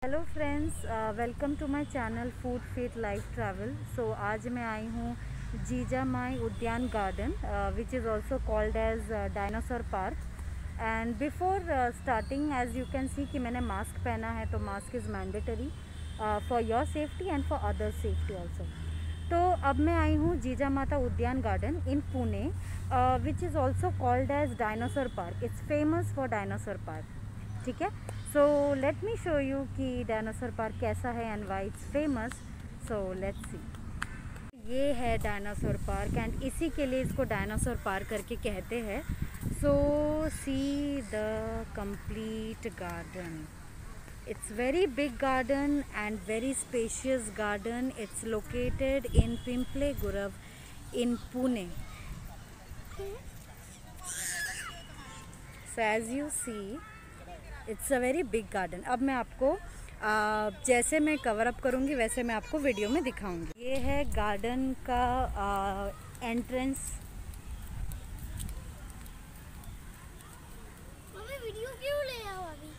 Hello friends, welcome to my channel food faith life travel. So आज मैं आई हूँ Jijamai Udyan garden which is also called as dinosaur park. And before starting as you can see कि मैंने mask पहना है, तो mask is mandatory for your safety and for other safety also. तो अब मैं आई हूँ Jija Mata Udyan garden in Pune which is also called as dinosaur park. It's famous for dinosaur park, ठीक है। So let me show you कि डायनासोर पार्क कैसा है and why it's famous. So let's see. ये है डायनासोर पार्क एंड इसी के लिए इसको डायनासोर पार्क करके कहते हैं। So see the complete garden. It's very big garden and very spacious garden. It's located in Pimple Gurav in Pune. So as you see, it's a very big garden. अब मैं आपको जैसे मैं cover up करूँगी वैसे मैं आपको video में दिखाऊंगी। ये है गार्डन का एंट्रेंस। वीडियो क्यों ले आओ अभी?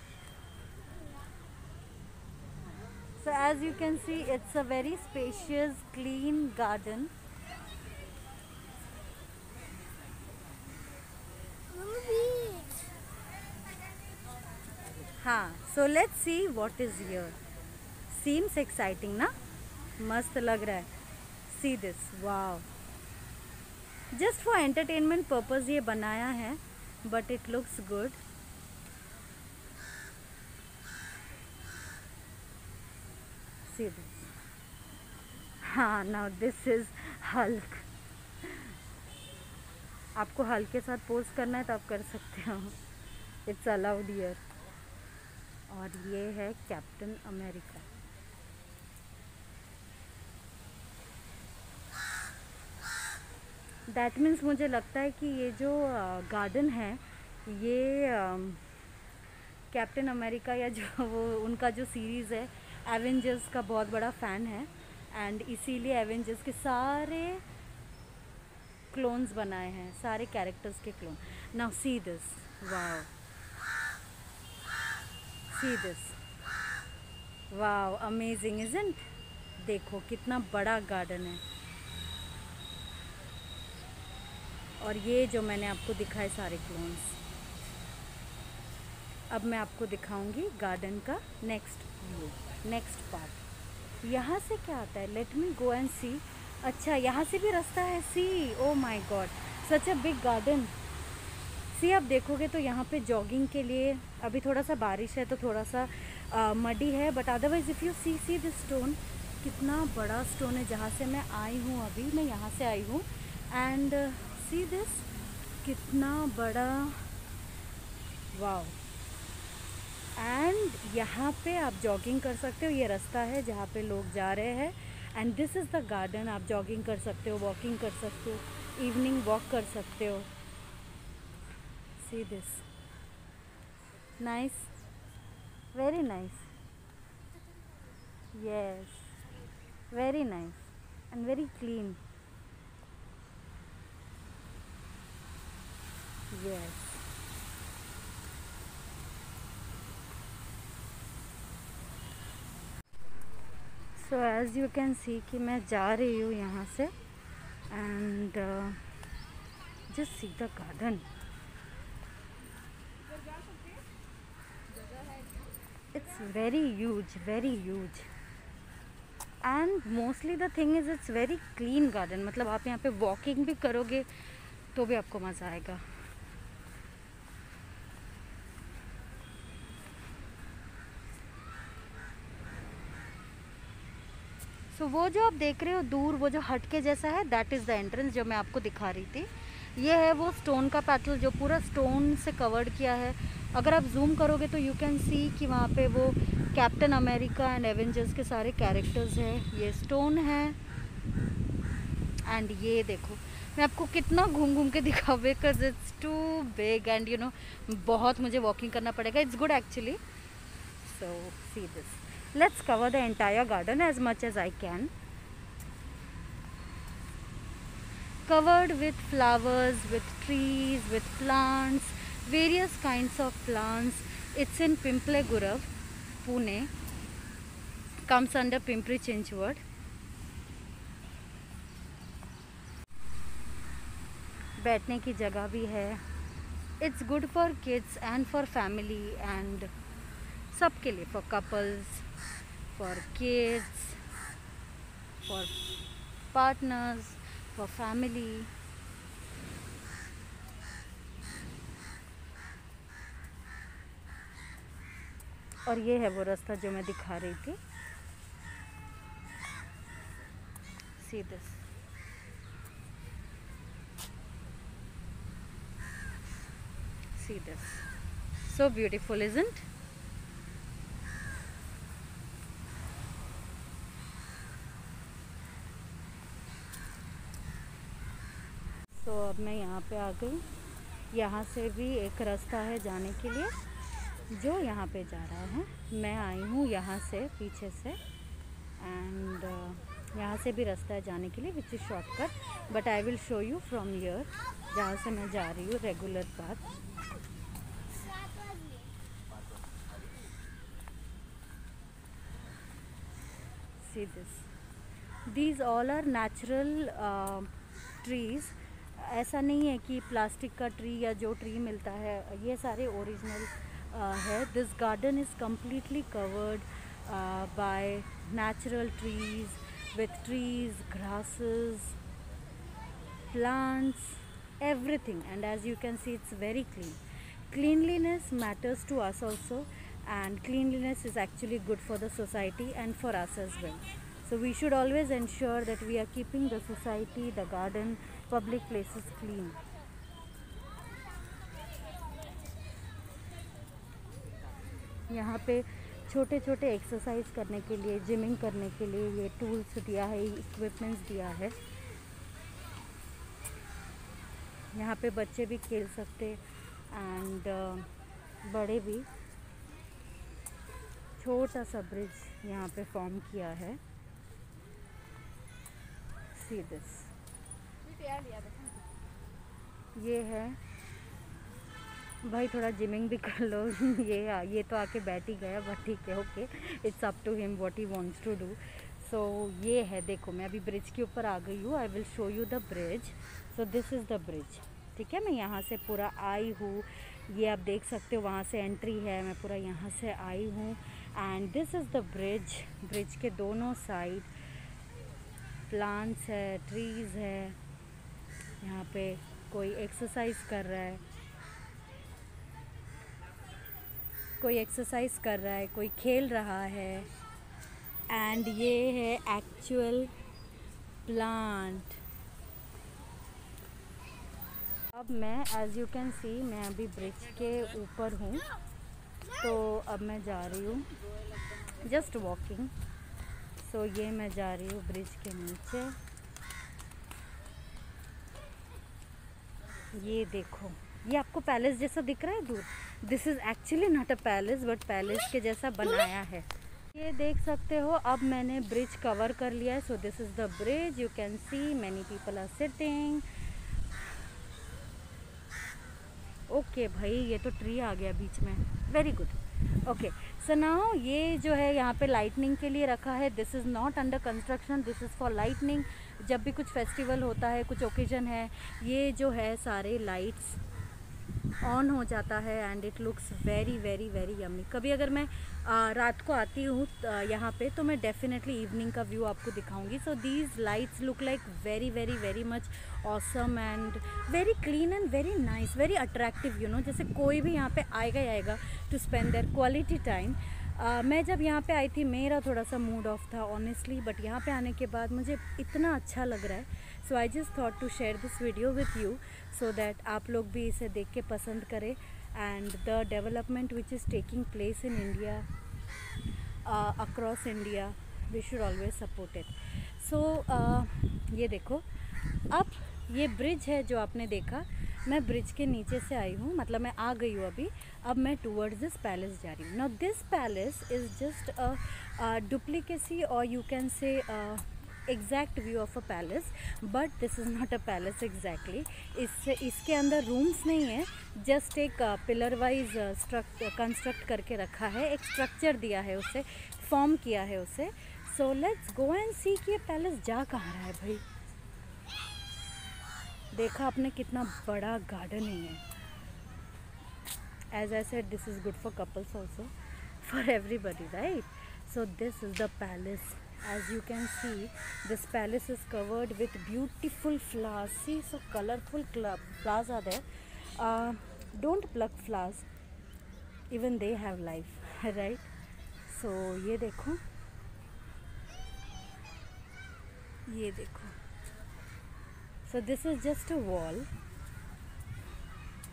So as you can see, it's a very spacious, clean garden. हाँ, so let's see what is here. Seems exciting ना? मस्त लग रहा है। See this, wow. Just for entertainment purpose ये बनाया है, but it looks good. See this. हाँ, now this is Hulk. आपको हल्क के साथ पोस्ट करना है तो आप कर सकते हो। It's allowed here. और ये है कैप्टन अमेरिका। दैट मीन्स मुझे लगता है कि ये जो गार्डन है ये कैप्टन अमेरिका या जो वो उनका जो सीरीज़ है एवेंजर्स का बहुत बड़ा फ़ैन है एंड इसीलिए एवेंजर्स के सारे क्लोन्स बनाए हैं, सारे कैरेक्टर्स के clone. Now see this, wow, see this, wow, amazing isn't. देखो कितना बड़ा गार्डन है। और ये जो मैंने आपको दिखाए सारे क्लोन्स। अब मैं आपको दिखाऊंगी गार्डन का नेक्स्ट व्यू, नेक्स्ट पार्ट। यहाँ से क्या आता है, लेट मी गो एंड सी। अच्छा, यहाँ से भी रास्ता है। See, oh my God, such a big garden. See, आप देखोगे तो यहाँ पे जॉगिंग के लिए अभी थोड़ा सा बारिश है तो थोड़ा सा मडी है, but otherwise if you see this stone, कितना बड़ा स्टोन है। जहाँ से मैं आई हूँ, अभी मैं यहाँ से आई हूँ एंड सी दिस, कितना बड़ा, वाओ। एंड यहाँ पे आप जॉगिंग कर सकते हो। ये रास्ता है जहाँ पे लोग जा रहे हैं and this is the garden. आप जॉगिंग कर सकते हो, वॉकिंग कर सकते हो, इवनिंग वॉक कर सकते हो। See this, nice, very nice, yes, very nice and very clean, yes. So as you can see कि मैं जा रही हूँ यहाँ से and just see the garden. It's very huge, very huge and mostly the thing is it's very clean garden. मतलब आप यहाँ पे वॉकिंग भी करोगे तो भी आपको मज़ा आएगा। सो वो जो आप देख रहे हो दूर, वो जो हट के जैसा है, दैट इज़ द एंट्रेंस जो मैं आपको दिखा रही थी। ये है वो स्टोन का पैटल जो पूरा स्टोन से कवर्ड किया है। अगर आप जूम करोगे तो यू कैन सी कि वहाँ पे वो कैप्टन अमेरिका एंड एवेंजर्स के सारे कैरेक्टर्स हैं। ये स्टोन है एंड ये देखो, मैं आपको कितना घूम घूम के दिखाऊँ because it's too big and you know बहुत मुझे वॉकिंग करना पड़ेगा। It's good actually. So see this, let's cover the entire garden as much as I can. Covered with flowers, with trees, with plants, various kinds of plants. It's in Pimple Gurav, Pune. comes under Pimpri Chinchwad. बैठने की जगह भी है. It's good for kids and for family and सबके लिए, for couples, for kids, for partners, for family. और ये है वो रास्ता जो मैं दिखा रही थी. See this. See this. So beautiful, isn't? तो अब मैं यहाँ पे आ गई. यहाँ से भी एक रास्ता है जाने के लिए जो यहाँ पे जा रहा है. मैं आई हूँ यहाँ से पीछे से एंड यहाँ से भी रास्ता है जाने के लिए which is shortcut, but I will show you from here जहाँ से मैं जा रही हूँ regular path. See this. These all are natural trees. ऐसा नहीं है कि प्लास्टिक का ट्री या जो ट्री मिलता है ये सारे ओरिजिनल है. This garden is completely covered by natural trees with trees, grasses, plants, everything. And as you can see, it's very clean. Cleanliness matters to us also, and cleanliness is actually good for the society and for us as well. So we should always ensure that we are keeping the society, the garden, public places clean. यहाँ पे छोटे छोटे exercise करने के लिए, gymming करने के लिए ये टूल्स दिया है, इक्विपमेंट्स दिया है. यहाँ पे बच्चे भी खेल सकते एंड बड़े भी. छोटा सा ब्रिज यहाँ पे फॉर्म किया है. See this. ये है भाई, थोड़ा जिमिंग भी कर लो. ये तो आके बैठ ही गया, बट ठीक है, okay, it's up to him what he wants to do. So ये है, देखो मैं अभी ब्रिज के ऊपर आ गई हूँ. I will show you the bridge. So this is the bridge. ठीक है, मैं यहाँ से पूरा आई हूँ. ये आप देख सकते हो, वहाँ से एंट्री है. मैं पूरा यहाँ से आई हूँ and this is the bridge. Bridge के दोनों साइड प्लांट्स है, ट्रीज़ है. यहाँ पे कोई एक्सरसाइज कर रहा है, कोई खेल रहा है. एंड ये है एक्चुअल प्लांट. अब मैं, एज यू कैन सी, मैं अभी ब्रिज के ऊपर हूँ. तो अब मैं जा रही हूँ जस्ट वॉकिंग. सो ये मैं जा रही हूँ ब्रिज के नीचे. ये देखो, ये आपको पैलेस जैसा दिख रहा है दूर. This is actually not a palace, but palace के जैसा बनाया है. ये देख सकते हो, अब मैंने ब्रिज कवर कर लिया है. So this is the bridge. You can see many people are sitting. Okay भाई, ये तो ट्री आ गया बीच में. Very good. Okay, so now ये जो है यहाँ पे लाइटनिंग के लिए रखा है. This is not under construction, this is for lightning. जब भी कुछ फेस्टिवल होता है, कुछ ओकेजन है, ये जो है सारे लाइट्स ऑन हो जाता है and it looks very very very yummy. कभी अगर मैं रात को आती हूँ यहाँ पे, तो मैं डेफिनेटली इवनिंग का व्यू आपको दिखाऊंगी. So these lights look like very very very much awesome and very clean and very nice, very attractive. You know, जैसे कोई भी यहाँ पे आएगा ही आएगा to spend their quality time. मैं जब यहाँ पे आई थी, मेरा थोड़ा सा मूड ऑफ था ऑनेस्टली, बट यहाँ पे आने के बाद मुझे इतना अच्छा लग रहा है. So I just thought to share this video with you so that आप लोग भी इसे देख के पसंद करें. And the development which is taking place in India, across India, we should always support it. So ये देखो, अब ये ब्रिज है जो आपने देखा. मैं ब्रिज के नीचे से आई हूँ, मतलब मैं आ गई हूँ अभी. अब मैं टूवर्ड्स दिस पैलेस जा रही हूँ. Now this palace is just a duplicacy, और you can say exact view of a palace, but this is not a palace exactly. इसके अंदर रूम्स नहीं है, जस्ट एक पिलर वाइज कंस्ट्रक्ट करके रखा है, एक स्ट्रक्चर दिया है उसे, फॉर्म किया है उसे। सो लेट्स गो एंड सी कि ये पैलेस जा कहाँ रहा है भाई। देखा आपने कितना बड़ा गार्डन है। As I said, this is good for couples also, for everybody, right? So this is the palace. As you can see, this palace is covered with beautiful flowers. See, so colorful flowers are there. Don't pluck flowers, even they have life, right? So ये देखो, ये देखो. So this is just a wall.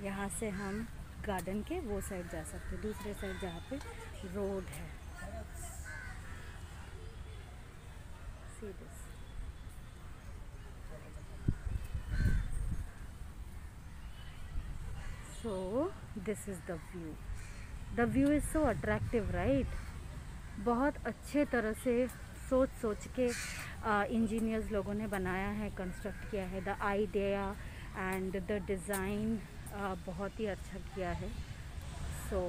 यहाँ से हम garden के वो side जा सकते, दूसरे साइड जहाँ पे रोड है। See this. So this is the view. The view is so attractive, right? बहुत अच्छे तरह से सोच के इंजीनियर्स लोगों ने बनाया है, कंस्ट्रक्ट किया है। The idea and the design बहुत ही अच्छा किया है। So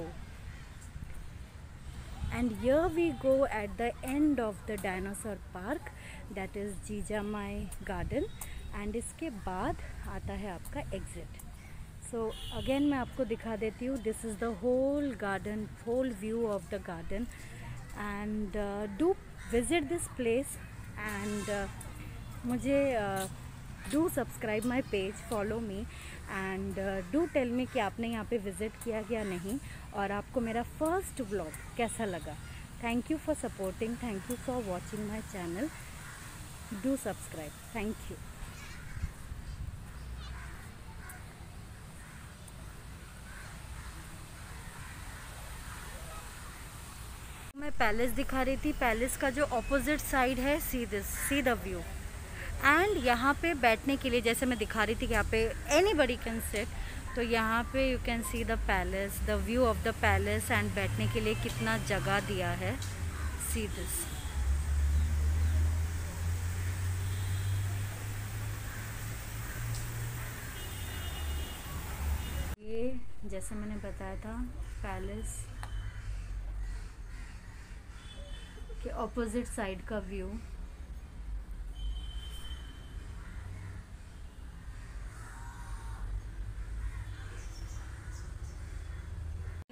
and here we go at the end of the dinosaur park, that is Jijamai garden, and इसके बाद आता है आपका एग्जिट। सो अगेन मैं आपको दिखा देती हूँ, this is the whole garden, whole view of the garden, and do visit this place and मुझे do subscribe my page, follow me and do tell me कि आपने यहाँ पे विज़िट किया या नहीं, और आपको मेरा फर्स्ट व्लॉग कैसा लगा। Thank you for supporting, thank you for watching my channel, do subscribe, thank you. मैं पैलेस दिखा रही थी, पैलेस का जो ऑपोजिट साइड है, see this, see the view. And यहाँ पे बैठने के लिए, जैसे मैं दिखा रही थी कि यहाँ पे एनीबडी कैन सिट, तो यहाँ पे you can see the palace, the view of the palace, and बैठने के लिए कितना जगह दिया है, सी दिस। ये जैसे मैंने बताया था, पैलेस के ऑपोजिट साइड का व्यू।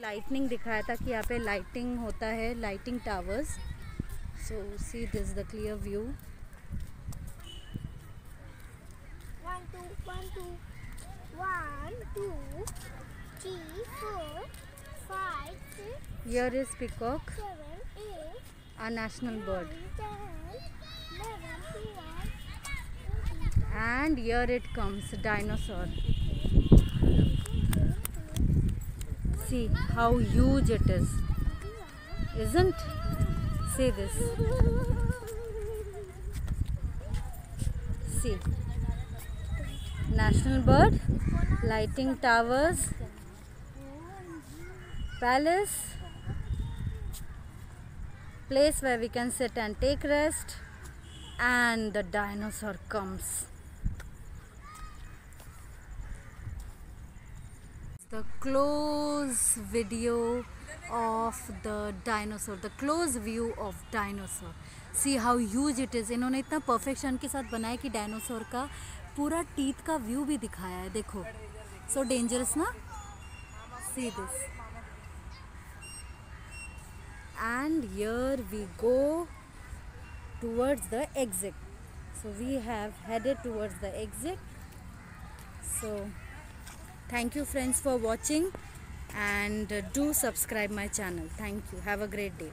लाइटनिंग दिखाया था कि यहाँ पे लाइटिंग होता है, lighting towers. So see this the clear view. 1 2 1 2 1 2 3 4 5 6 Here is peacock, 7 8 our national bird, 10 11 12 and here it comes, dinosaur. See how huge it is, isn't? See this. See, national bird, lighting towers, palace, place where we can sit and take rest, and the dinosaur comes. The close video of the dinosaur, the close view of dinosaur. See how huge it is. इन्होंने इतना perfection के साथ बनाया कि dinosaur का पूरा teeth का view भी दिखाया है, देखो। So dangerous ना? See this. And here we go towards the exit. So we have headed towards the exit. So thank you friends for watching, and do subscribe my channel. Thank you. Have a great day.